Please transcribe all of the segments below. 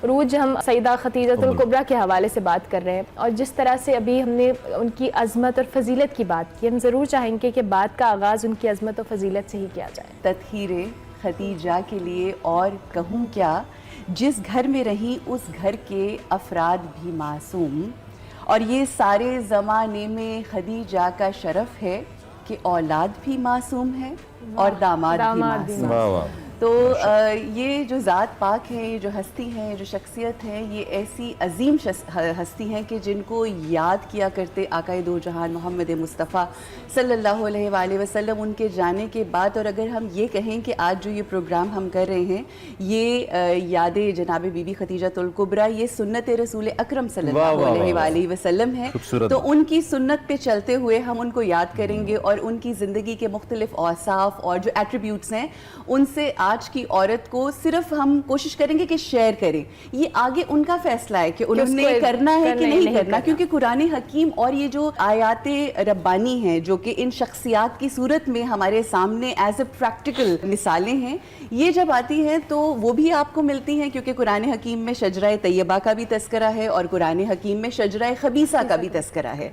روز ہم سیدہ خدیجۃ الکبریٰ کے حوالے سے بات کر رہے ہیں اور جس طرح سے ابھی ہم نے ان کی عظمت اور فضیلت کی بات کی، ہم ضرور چاہیں گے کہ بات کا آغاز ان کی عظمت اور فضیلت سے ہی کیا جائے۔ تطہیر خدیجہ کے لیے اور کہوں کیا، جس گھر میں رہی اس گھر کے افراد بھی معصوم، اور یہ سارے زمانے میں خدیجہ کا شرف ہے کہ اولاد بھی معصوم ہے اور داماد بھی معصوم۔ تو یہ جو ذات پاک ہے، یہ جو ہستی ہے، جو شخصیت ہے، یہ ایسی عظیم ہستی ہیں کہ جن کو یاد کیا کرتے آقائے دو جہان محمد مصطفیٰ صلی اللہ علیہ وآلہ وسلم ان کے جانے کے بعد۔ اور اگر ہم یہ کہیں کہ آج جو یہ پروگرام ہم کر رہے ہیں، یہ یاد جناب بی بی خدیجۃ الکبریٰ، یہ سنت رسول اکرم صلی اللہ علیہ وآلہ وسلم ہے، تو ان کی سنت پہ چلتے ہوئے ہم ان کو یاد کریں گے اور ان کی زندگی کے مختلف اوصاف اور جو ایٹریبیوٹس ہیں ان سے آج کی عورت کو صرف ہم کوشش کریں گے کہ شیئر کریں۔ یہ آگے ان کا فیصلہ ہے کہ انہوں نے کرنا ہے کہ نہیں کرنا، کیونکہ قرآن حکیم اور یہ جو آیات ربانی ہیں جو کہ ان شخصیات کی صورت میں ہمارے سامنے ایز اے پریکٹیکل مثالیں ہیں، یہ جب آتی ہیں تو وہ بھی آپ کو ملتی ہیں، کیونکہ قرآن حکیم میں شجرہ طیبہ کا بھی تذکرہ ہے اور قرآن حکیم میں شجرہ خبیثہ کا بھی تذکرہ ہے۔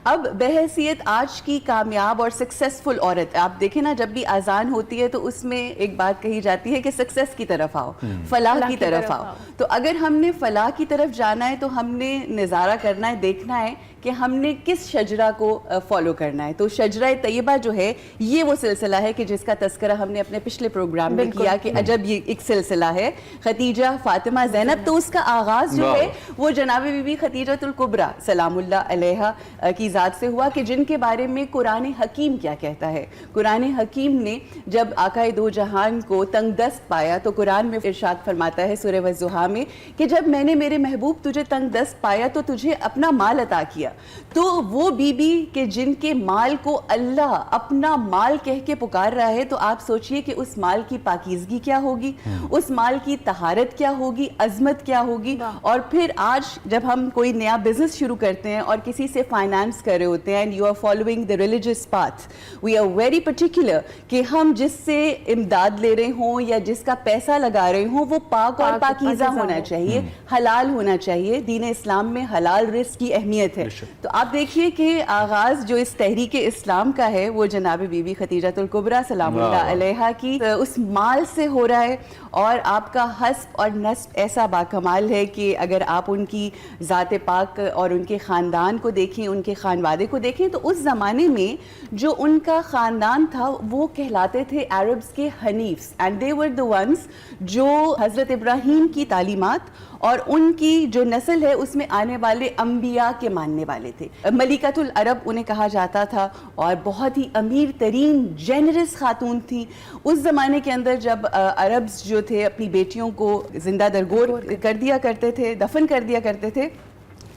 اب بحیثیت آج کی کامیاب اور سکسیسفل عورت، آپ دیکھیں نا، جب بھی اذان ہوتی ہے تو اس میں ایک بات کہی جاتی ہے کہ سکسیس کی طرف آؤ، فلاح کی طرف آؤ۔ تو اگر ہم نے فلاح کی طرف جانا ہے تو ہم نے نظارہ کرنا ہے، دیکھنا ہے کہ ہم نے کس شجرہ کو فالو کرنا ہے۔ تو شجرہ طیبہ جو ہے یہ وہ سلسلہ ہے کہ جس کا تذکرہ ہم نے اپنے پچھلے پروگرام میں کیا کہ عجب یہ ایک سلسلہ ہے، خدیجہ، فاطمہ، زینب۔ تو اس کا آغاز جو ہے وہ جناب بی بی خدیجۃ الکبریٰ سلام اللہ علیہا کی ذات سے ہوا کہ جن کے بارے میں قرآن حکیم کیا کہتا ہے۔ قرآن حکیم نے جب آقائے دو جہان کو تنگ دست پایا تو قرآن میں ارشاد فرماتا ہے سورہ والضحیٰ میں کہ جب میں نے میرے محبوب تجھے تنگ دست پایا تو تجھے اپنا مال عطا کیا۔ تو وہ بی بی کہ جن کے مال کو اللہ اپنا مال کہہ کے پکار رہا ہے، تو آپ سوچئے کہ اس مال کی پاکیزگی کیا ہوگی، اس مال کی طہارت کیا ہوگی، عظمت کیا ہوگی۔ اور پھر آج جب ہم کوئی نیا بزنس شروع کرتے ہیں اور کسی سے فائنانس کر رہے ہوتے ہیں، and you are following the religious path, we are very particular کہ ہم جس سے امداد لے رہے ہوں یا جس کا پیسہ لگا رہے ہوں وہ پاک اور پاکیزہ ہونا چاہیے، حلال ہونا چاہیے۔ دین اسلام میں حلال رزق کی اہمیت ہے۔ تو آپ دیکھیے کہ آغاز جو اس تحریک اسلام کا ہے وہ جناب بی بی خدیجۃ الکبریٰ سلام اللہ علیہا کی اس مال سے ہو رہا ہے، اور آپ کا حسب اور نسب ایسا باکمال ہے کہ اگر آپ ان کی ذات پاک اور ان کے خاندان کو دیکھیں، ان کے خانوادے کو دیکھیں، تو اس زمانے میں جو ان کا خاندان تھا وہ کہلاتے تھے عربز کے حنیفز، and they were the once جو حضرت ابراہیم کی تعلیمات اور ان کی جو نسل ہے اس میں آنے والے انبیاء کے ماننے والے تھے۔ ملکۃ العرب انہیں کہا جاتا تھا، اور بہت ہی امیر ترین جینرس خاتون تھی۔ اس زمانے کے اندر جب عربز جو تھے اپنی بیٹیوں کو زندہ درگور کر دیا کرتے تھے، دفن کر دیا کرتے تھے،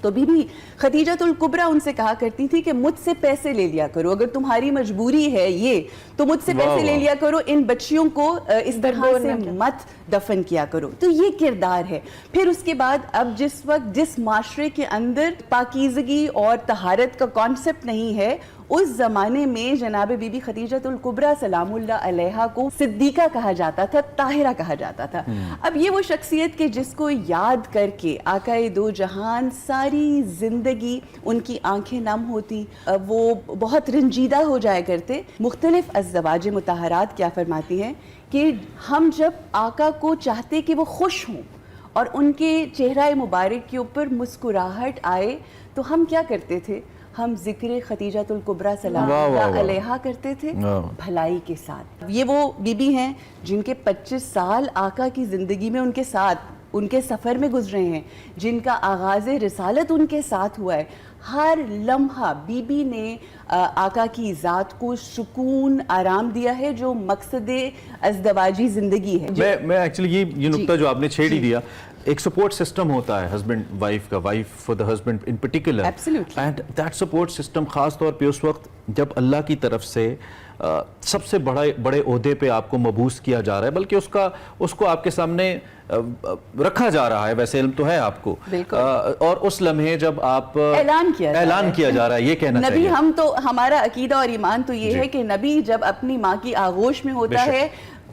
تو بی بی خدیجۃ الکبریٰ ان سے کہا کرتی تھی کہ مجھ سے پیسے لے لیا کرو، اگر تمہاری مجبوری ہے یہ تو مجھ سے پیسے لے لیا کرو، ان بچیوں کو اس طرح سے مت دفن کیا کرو۔ تو یہ کردار ہے۔ پھر اس کے بعد اب جس وقت جس معاشرے کے اندر پاکیزگی اور طہارت کا کانسیپٹ نہیں ہے، اس زمانے میں جناب بی بی خدیجۃ الکبریٰ سلام اللہ علیہا کو صدیقہ کہا جاتا تھا، طاہرہ کہا جاتا تھا۔ اب یہ وہ شخصیت کہ جس کو یاد کر کے آقائے دو جہان ساری زندگی ان کی آنکھیں نم ہوتی، وہ بہت رنجیدہ ہو جایا کرتے۔ مختلف ازواج مطہرات کیا فرماتی ہیں کہ ہم جب آقا کو چاہتے کہ وہ خوش ہوں اور ان کے چہرہ مبارک کے اوپر مسکراہٹ آئے تو ہم کیا کرتے تھے؟ ہم ذکر خدیجۃ الکبریٰ سلام اللہ علیہا کرتے تھے بھلائی کے ساتھ۔ یہ وہ بی بی ہیں جن کے 25 سال آقا کی زندگی میں ان کے ساتھ، ان کے سفر میں گزرے ہیں، جن کا آغاز رسالت ان کے ساتھ ہوا ہے۔ ہر لمحہ بی بی نے آقا کی ذات کو سکون، آرام دیا ہے، جو مقصد ازدواجی زندگی ہے۔ میں ایکچولی یہ نقطہ جو آپ نے چھیڑ ہی دیا، ایک سپورٹ سسٹم ہوتا ہے ہسبینڈ وائف کا، wife for the husband in particular, and that support system خاص طور پہ اس وقت جب اللہ کی طرف سے سب سے بڑے عہدے پہ آپ کو مبعوث کیا جا رہا ہے، بلکہ اس کو آپ کے سامنے رکھا جا رہا ہے، ویسے علم تو ہے آپ کو، اور اس لمحے جب آپ اعلان کیا جا رہا ہے، یہ کہنا چاہیے نبی، ہم تو ہمارا عقیدہ اور ایمان تو یہ ہے کہ نبی جب اپنی ماں کی آغوش میں ہوتا ہے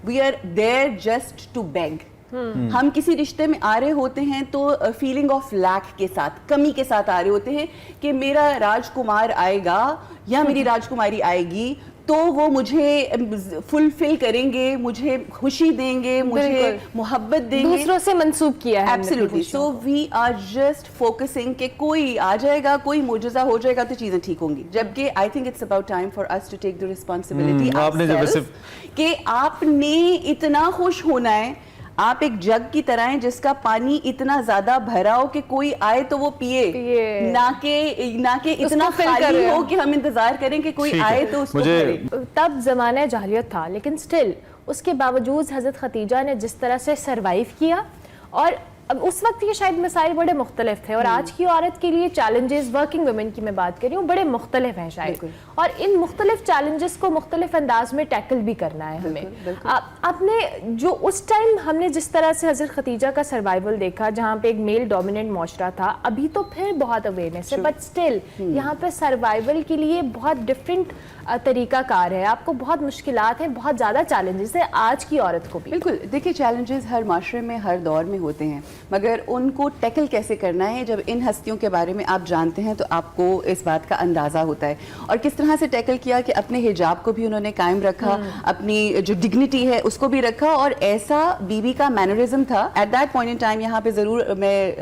We are there just to beg. ہم کسی رشتے میں آ رہے ہوتے ہیں تو فیلنگ آف لیک کے ساتھ, کمی کے ساتھ آ رہے ہوتے ہیں کہ میرا راجکمار آئے گا یا میری راجکماری آئے گی تو وہ مجھے فلفل کریں گے, مجھے خوشی دیں گے, مجھے محبت دیں گے, دوسروں سے منسوب کیا ہے. Absolutely. So we are just focusing کہ کوئی آ جائے گا, کوئی معجزہ ہو جائے گا تو چیزیں ٹھیک ہوں گی, جبکہ I think it's about time for us to take the responsibility کہ آپ نے اتنا خوش ہونا ہے. آپ ایک جگ کی طرح ہیں جس کا پانی اتنا زیادہ بھرا ہو کہ کوئی آئے تو وہ پیے, نہ کہ اتنا خالی ہو کہ ہم انتظار کریں کہ کوئی آئے تو اس کو بھرے. تب زمانہ جاہلیت تھا, لیکن سٹل اس کے باوجود حضرت خدیجہ نے جس طرح سے سروائیو کیا, اور اب اس وقت کے شاید مسائل بڑے مختلف تھے, اور آج کی عورت کے لیے چیلنجز, ورکنگ ویمن کی میں بات کر رہی ہوں, بڑے مختلف ہیں شاید, اور ان مختلف چیلنجز کو مختلف انداز میں ٹیکل بھی کرنا ہے ہمیں. آپ نے جو اس ٹائم ہم نے جس طرح سے حضرت خدیجہ کا سروائیول دیکھا, جہاں پہ ایک میل ڈومیننٹ معاشرہ تھا, ابھی تو پھر بہت اویئرنیس ہے, بٹ اسٹل یہاں پہ سروائیول کے لیے بہت ڈفرینٹ طریقہ کار ہے, آپ کو بہت مشکلات ہیں, بہت زیادہ چیلنجز ہیں آج کی عورت کو بھی. بالکل. دیکھیے چیلنجز ہر معاشرے میں ہر دور میں ہوتے ہیں, مگر ان کو ٹیکل کیسے کرنا ہے, جب ان ہستیوں کے بارے میں آپ جانتے ہیں تو آپ کو اس بات کا اندازہ ہوتا ہے. اور کس طرح سے ٹیکل کیا کہ اپنے حجاب کو بھی انہوں نے قائم رکھا, اپنی جو ڈگنیٹی ہے اس کو بھی رکھا, اور ایسا بی بی کا مینرزم تھا at that point in time. یہاں پہ ضرور میں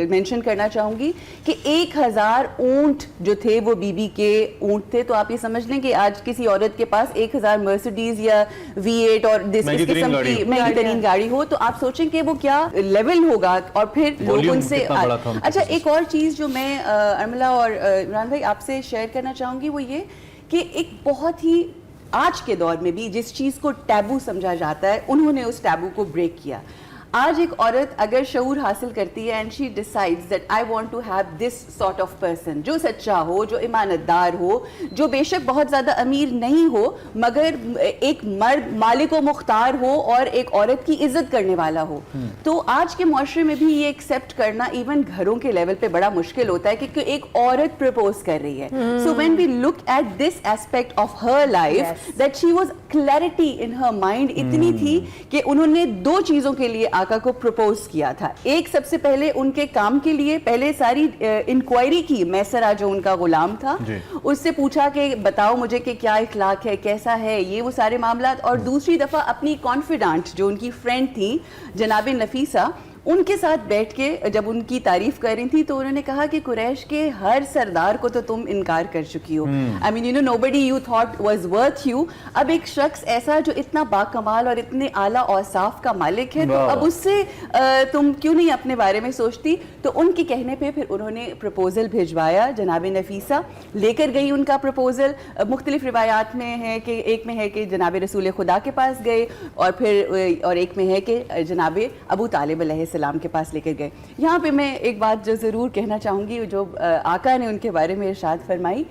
مینشن کرنا چاہوں گی کہ 1000 اونٹ جو تھے وہ بی بی کے اونٹ تھے. تو آپ یہ سمجھ لیں کہ آج کسی عورت کے پاس 1000 مرسیڈیز یا V8 اور اس قسم کی مہنگی ترین گاڑی ہو تو آپ سوچیں کہ وہ کیا لیول ہوگا, اور پھر لوگ ان سے. اچھا, ایک اور چیز جو میں ارملہ اور عمران بھائی آپ سے شیئر کرنا چاہوں گی وہ یہ کہ ایک بہت ہی آج کے دور میں بھی جس چیز کو ٹیبو سمجھا جاتا ہے, انہوں نے اس ٹیبو کو بریک کیا. آج ایک عورت اگر شعور حاصل کرتی ہے and she decides that I want to have this sort of person, جو سچا ہو, جو امانت دار ہو, جو بے شک بہت زیادہ امیر نہیں ہو مگر ایک مرد مالک و مختار ہو اور ایک عورت کی عزت کرنے والا ہو, تو آج کے معاشرے میں بھی یہ ایکسیپٹ کرنا ایون گھروں کے لیول پہ بڑا مشکل ہوتا ہے کہ ایک عورت پرپوز کر رہی ہے. So when we look at this aspect of her life that she was clarity in her mind اتنی تھی کہ انہوں نے 2 چیزوں کے لیے آقا کو پروپوز کیا تھا. ایک, سب سے پہلے ان کے کام کے لیے پہلے ساری انکوائری کی, میسرہ جو ان کا غلام تھا اس سے پوچھا کہ بتاؤ مجھے کہ کیا اخلاق ہے, کیسا ہے, یہ وہ سارے معاملات. اور دوسری دفعہ اپنی کانفیڈنٹ جو ان کی فرینڈ تھی جناب نفیسہ, ان کے ساتھ بیٹھ کے جب ان کی تعریف کر رہی تھی تو انہوں نے کہا کہ قریش کے ہر سردار کو تو تم انکار کر چکی ہو. I mean, you know, nobody you thought was worth you. اب ایک شخص ایسا جو اتنا باکمال اور اتنے اعلیٰ اوصاف کا مالک ہے, تو اب اس سے تم کیوں نہیں اپنے بارے میں سوچتی. تو ان کے کہنے پہ پھر انہوں نے پرپوزل بھیجوایا. جناب نفیسہ لے کر گئی ان کا پرپوزل. مختلف روایات میں ہے کہ ایک میں ہے کہ جناب رسول خدا کے پاس گئے, اور پھر اور ایک میں ہے کہ جناب ابو طالب علیہ السلام کے پاس لے کر گئے. یہاں پہ میں ایک بات جو ضرور کہنا چاہوں گی, جو آقا نے ان کے بارے میں ارشاد فرمائی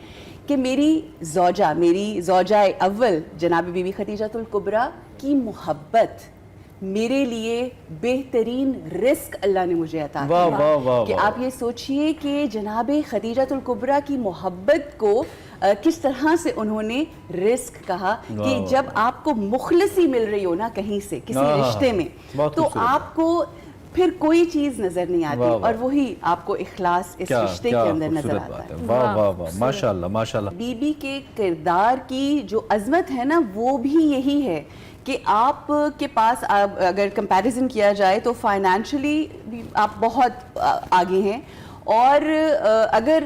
کہ میری زوجہ اول جناب بی بی خدیجہ الکبریٰ کی محبت میرے لیے بہترین رزق اللہ نے مجھے عطا کیا. کہ آپ یہ سوچئے کہ جناب خدیجہ الکبریٰ کی محبت کو کس طرح سے انہوں نے رزق کہا, کہ جب آپ کو مخلصی مل رہی ہو نا کہیں سے کسی رشتے میں, تو آپ کو پھر کوئی چیز نظر نہیں آتی, اور وہی آپ کو اخلاص اس رشتے کے اندر نظر آتا ہے. واہ واہ واہ, ماشاءاللہ ماشاءاللہ. بی بی کے کردار کی جو عظمت ہے نا وہ بھی یہی ہے کہ آپ کے پاس اگر کمپیریزن کیا جائے تو فائنینشلی آپ بہت آگے ہیں, اور اگر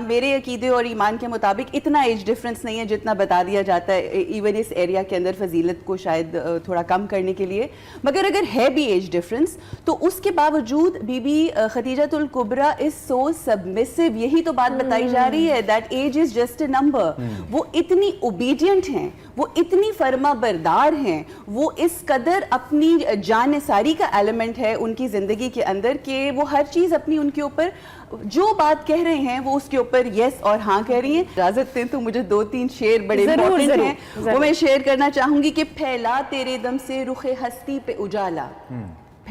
میرے عقیدے اور ایمان کے مطابق اتنا ایج ڈفرنس نہیں ہے جتنا بتا دیا جاتا ہے ایون اس ایریا کے اندر فضیلت کو شاید تھوڑا کم کرنے کے لیے, مگر اگر ہے بھی ایج ڈفرنس تو اس کے باوجود Bibi Bibi Khadija Alkubra is so submissive. یہی تو بات بتائی جا رہی ہے that age is just a number. وہ اتنی اوبیڈینٹ ہیں, وہ اتنی فرما بردار ہیں, وہ اس قدر اپنی جان ساری کا ایلیمنٹ ہے ان کی زندگی کے اندر کہ وہ ہر چیز اپنی ان کے اوپر جو بات کہہ رہے ہیں وہ اس کے اوپر یس اور ہاں کہہ رہی ہیں. اجازت دیں تو مجھے 2-3 شعر بڑے امپورٹنٹ ہیں, وہ میں شیئر کرنا چاہوں گی کہ پھیلا تیرے دم سے رخ ہستی پہ اجالا,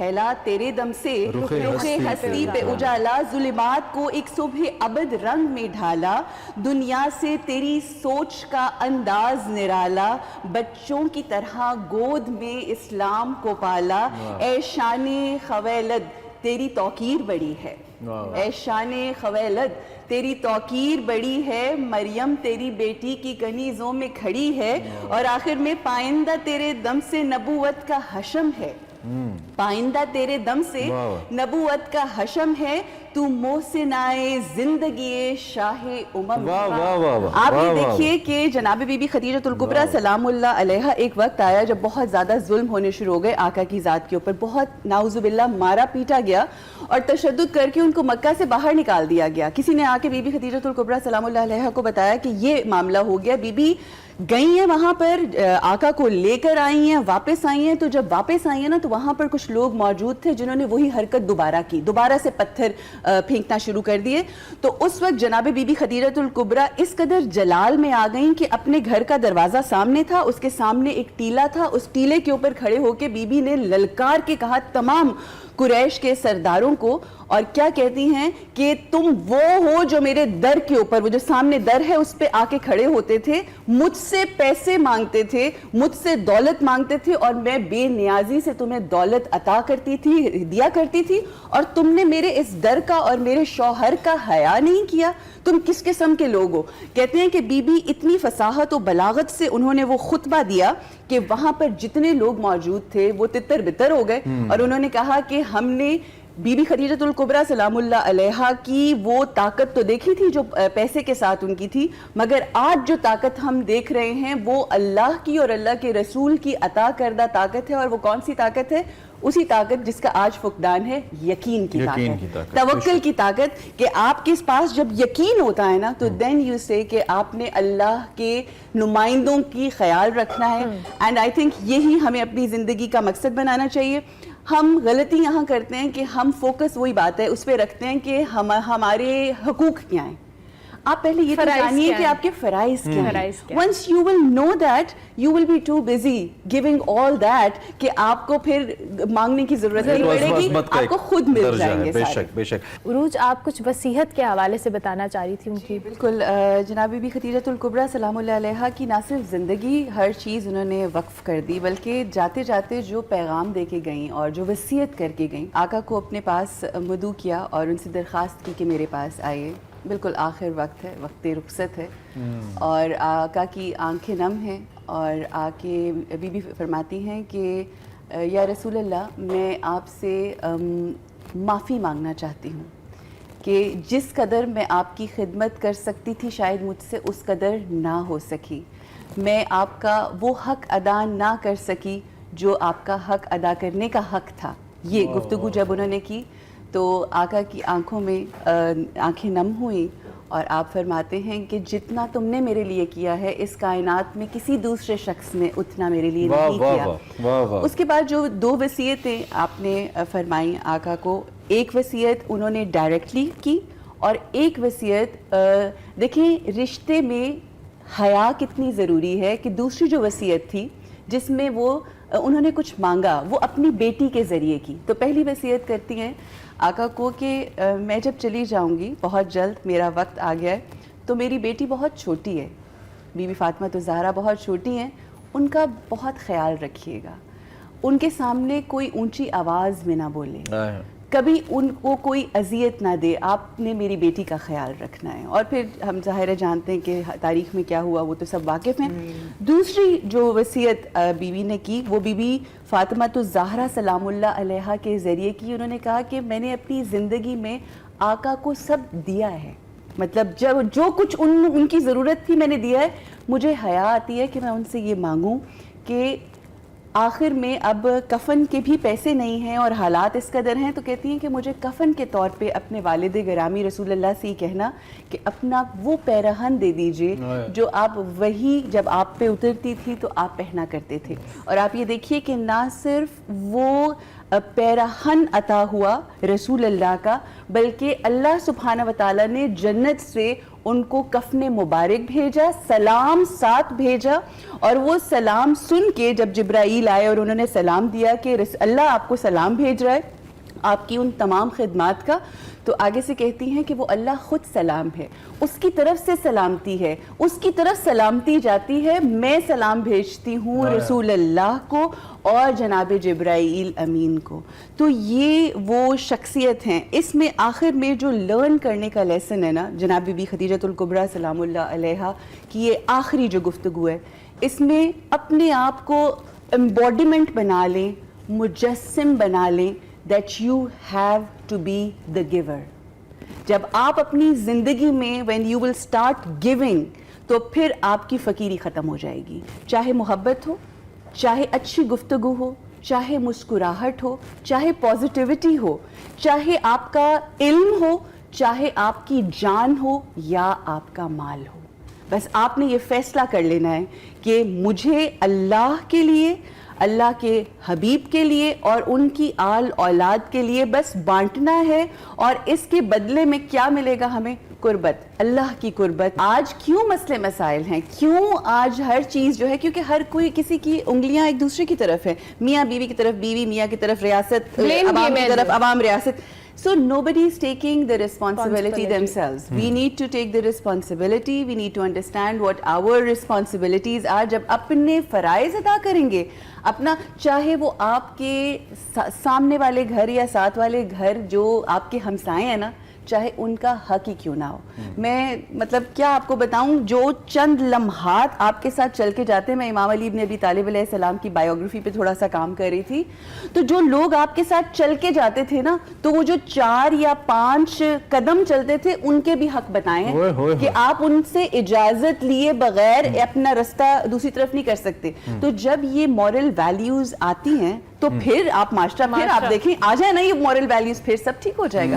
پھیلا تیرے دم سے رخ ہستی پہ اجالا، ظلمات کو ایک صبح ابد رنگ میں ڈھالا، دنیا سے تیری سوچ کا انداز نرالا، بچوں کی طرح گود میں اسلام کو پالا، اے شان خویلد تیری توقیر بڑی ہے، اے شان خویلد تیری توقیر بڑی ہے، مریم تیری بیٹی کی کنیزوں میں کھڑی ہے، اور آخر میں پائندہ تیرے دم سے نبوت کا حشم ہے، پائندہ تیرے دم سے نبوت کا حشم ہے، تو محسنائے زندگی شاہ امم۔ آپ یہ دیکھیے کہ جناب بی بی خدیجہ الکبریٰ سلام اللہ علیہا ایک وقت آیا جب بہت زیادہ ظلم ہونے شروع ہو گئے آقا کی ذات کے اوپر، بہت نعوذ باللہ مارا پیٹا گیا اور تشدد کر کے ان کو مکہ سے باہر نکال دیا گیا۔ کسی نے آ کے بی بی خدیجہ الکبریٰ سلام اللہ علیہا کو بتایا کہ یہ معاملہ ہو گیا، بی بی گئی ہیں وہاں پر، آقا کو لے کر آئی ہیں، واپس آئی ہیں، تو جب واپس آئی ہیں نا تو وہاں پر کچھ لوگ موجود تھے جنہوں نے وہی حرکت دوبارہ کی، دوبارہ سے پتھر پھینکنا شروع کر دیے۔ تو اس وقت جناب بی بی خدیجہ الکبریٰ اس قدر جلال میں آ گئیں کہ اپنے گھر کا دروازہ سامنے تھا، اس کے سامنے ایک ٹیلا تھا، اس ٹیلے کے اوپر کھڑے ہو کے بی بی نے للکار کے کہا تمام قریش کے سرداروں کو، اور کیا کہتی ہیں کہ تم وہ ہو جو میرے در کے اوپر، وہ جو سامنے در ہے اس پہ آ کے کھڑے ہوتے تھے، مجھ سے پیسے مانگتے تھے، مجھ سے دولت مانگتے تھے، اور میں بے نیازی سے تمہیں دولت عطا کرتی تھی، دیا کرتی تھی، اور تم نے میرے اس در کا اور میرے شوہر کا حیا نہیں کیا، تم کس قسم کے لوگ ہو؟ کہتے ہیں کہ بی بی اتنی فصاحت و بلاغت سے انہوں نے وہ خطبہ دیا کہ وہاں پر جتنے لوگ موجود تھے وہ تتر بتر ہو گئے، اور انہوں نے کہا کہ ہم نے بی بی خدیجہ الکبریٰ سلام اللہ علیہا کی وہ طاقت تو دیکھی تھی جو پیسے کے ساتھ ان کی تھی، مگر آج جو طاقت ہم دیکھ رہے ہیں وہ اللہ کی اور اللہ کے رسول کی عطا کردہ طاقت ہے، اور وہ کون سی طاقت ہے؟ اسی طاقت جس کا آج فقدان ہے، یقین کی طاقت، توکل کی طاقت، کہ آپ کے پاس جب یقین ہوتا ہے نا تو دین یو سے کہ آپ نے اللہ کے نمائندوں کی خیال رکھنا ہے، اینڈ آئی تھنک یہی ہمیں اپنی زندگی کا مقصد بنانا چاہیے۔ ہم غلطی یہاں کرتے ہیں کہ ہم فوکس وہی بات ہے اس پہ رکھتے ہیں کہ ہمارے حقوق کیا ہیں، آپ پہلے یہ جانیے کہ آپ کے فرائض کیا ہیں۔ once you will know that you will be too busy giving all that کہ آپ کو پھر مانگنے کی ضرورت نہیں پڑے گی، آپ کو خود مل جائیں گے سارے۔ بے شک۔ عروج آپ کچھ وصیت کے حوالے سے بتانا چاہ رہی تھی ان کی؟ بالکل، جناب بی بی خدیجہ الکبریٰ سلام اللہ علیہا کی نہ صرف زندگی ہر چیز انہوں نے وقف کر دی، بلکہ جاتے جاتے جو پیغام دے کے گئیں اور جو وصیت کر کے گئیں، آقا کو اپنے پاس مدعو کیا اور ان سے درخواست کی کہ میرے پاس آئیے، بالکل آخر وقت ہے، وقت رخصت ہے، اور آقا کی آنکھیں نم ہیں، اور آ کے بی بی فرماتی ہیں کہ یا رسول اللہ میں آپ سے معافی مانگنا چاہتی ہوں کہ جس قدر میں آپ کی خدمت کر سکتی تھی شاید مجھ سے اس قدر نہ ہو سکی، میں آپ کا وہ حق ادا نہ کر سکی جو آپ کا حق ادا کرنے کا حق تھا۔ یہ گفتگو جب انہوں نے کی تو آقا کی آنکھوں میں آنکھیں نم ہوئیں، اور آپ فرماتے ہیں کہ جتنا تم نے میرے لیے کیا ہے اس کائنات میں کسی دوسرے شخص نے اتنا میرے لیے نہیں کیا۔ اس کے بعد جو دو وصیتیں آپ نے فرمائیں آقا کو، ایک وصیت انہوں نے ڈائریکٹلی کی، اور ایک وصیت دیکھیں رشتے میں حیا کتنی ضروری ہے، کہ دوسری جو وصیت تھی جس میں وہ انہوں نے کچھ مانگا وہ اپنی بیٹی کے ذریعے کی، تو پہلی وصیت کرتی ہیں آقا کو کہ میں جب چلی جاؤں گی بہت جلد، میرا وقت آ گیا ہے، تو میری بیٹی بہت چھوٹی ہے، بی بی فاطمہ تو زہرا بہت چھوٹی ہیں، ان کا بہت خیال رکھیے گا، ان کے سامنے کوئی اونچی آواز میں نہ بولے، کبھی ان کو کوئی اذیت نہ دے، آپ نے میری بیٹی کا خیال رکھنا ہے۔ اور پھر ہم ظاہر جانتے ہیں کہ تاریخ میں کیا ہوا وہ تو سب واقف ہیں۔ دوسری جو وصیت بیوی نے کی وہ بی بی فاطمہ الزہرا سلام اللہ علیہا کے ذریعے کی، انہوں نے کہا کہ میں نے اپنی زندگی میں آقا کو سب دیا ہے، مطلب جو کچھ ان کی ضرورت تھی میں نے دیا ہے، مجھے حیا آتی ہے کہ میں ان سے یہ مانگوں کہ آخر میں اب کفن کے بھی پیسے نہیں ہیں اور حالات اس قدر ہیں، تو کہتی ہیں کہ مجھے کفن کے طور پہ اپنے والد گرامی رسول اللہ سے یہ کہنا کہ اپنا وہ پیرہن دے دیجئے جو آپ وہی جب آپ پہ اترتی تھی تو آپ پہنا کرتے تھے۔ اور آپ یہ دیکھیے کہ نہ صرف وہ پیرہن عطا ہوا رسول اللہ کا، بلکہ اللہ سبحانہ وتعالیٰ نے جنت سے ان کو کفن مبارک بھیجا, سلام ساتھ بھیجا, اور وہ سلام سن کے جب جبرائیل آئے اور انہوں نے سلام دیا کہ اللہ آپ کو سلام بھیج رہا ہے آپ کی ان تمام خدمات کا, تو آگے سے کہتی ہیں کہ وہ اللہ خود سلام ہے, اس کی طرف سے سلامتی ہے, اس کی طرف سلامتی جاتی ہے, میں سلام بھیجتی ہوں رسول اللہ کو اور جناب جبرائیل امین کو. تو یہ وہ شخصیت ہیں. اس میں آخر میں جو لرن کرنے کا لیسن ہے نا جناب بی بی خدیجۃ الکبریٰ سلام اللہ علیہا کی یہ آخری جو گفتگو ہے, اس میں اپنے آپ کو امبوڈیمنٹ بنا لیں, مجسم بنا لیں that you have to be the giver. جب آپ اپنی زندگی میں when you will start giving تو پھر آپ کی فقیری ختم ہو جائے گی, چاہے محبت ہو, چاہے اچھی گفتگو ہو, چاہے مسکراہٹ ہو, چاہے پازیٹیوٹی ہو, چاہے آپ کا علم ہو, چاہے آپ کی جان ہو یا آپ کا مال ہو. بس آپ نے یہ فیصلہ کر لینا ہے کہ مجھے اللہ کے لیے, اللہ کے حبیب کے لیے اور ان کی آل اولاد کے لیے بس بانٹنا ہے, اور اس کے بدلے میں کیا ملے گا ہمیں؟ قربت, اللہ کی قربت. آج کیوں مسئلے مسائل ہیں, کیوں آج ہر چیز جو ہے, کیونکہ ہر کوئی کسی کی انگلیاں ایک دوسرے کی طرف ہے, میاں بیوی کی طرف بیوی, میاں کی طرف ریاست, عوام کی طرف عوام ریاست. So nobody is taking the responsibility themselves. We need to take the responsibility. We need to understand what our responsibilities are. جب اپنے فرائض ادا کریں گے, اپنا چاہے وہ آپ کے سامنے والے گھر یا ساتھ والے گھر جو آپ کے ہمسائے ہیں نا, چاہے ان کا حق ہی کیوں نہ ہو. میں مطلب کیا آپ کو بتاؤں, جو چند لمحات آپ کے ساتھ چل کے جاتے ہیں, میں امام علی ابن ابی طالب علیہ السلام کی بایوگرافی پہ تھوڑا سا کام کر رہی تھی, تو جو لوگ آپ کے ساتھ چل کے جاتے تھے نا, تو وہ جو 4 یا 5 قدم چلتے تھے ان کے بھی حق بتائے ہیں کہ آپ ان سے اجازت لیے بغیر اپنا رستہ دوسری طرف نہیں کر سکتے. تو جب یہ مورل ویلیوز آتی ہیں تو پھر آپ معاشرہ, پھر آپ دیکھیں آ جائے نا یہ مورل ویلیوز, پھر سب ٹھیک ہو جائے گا.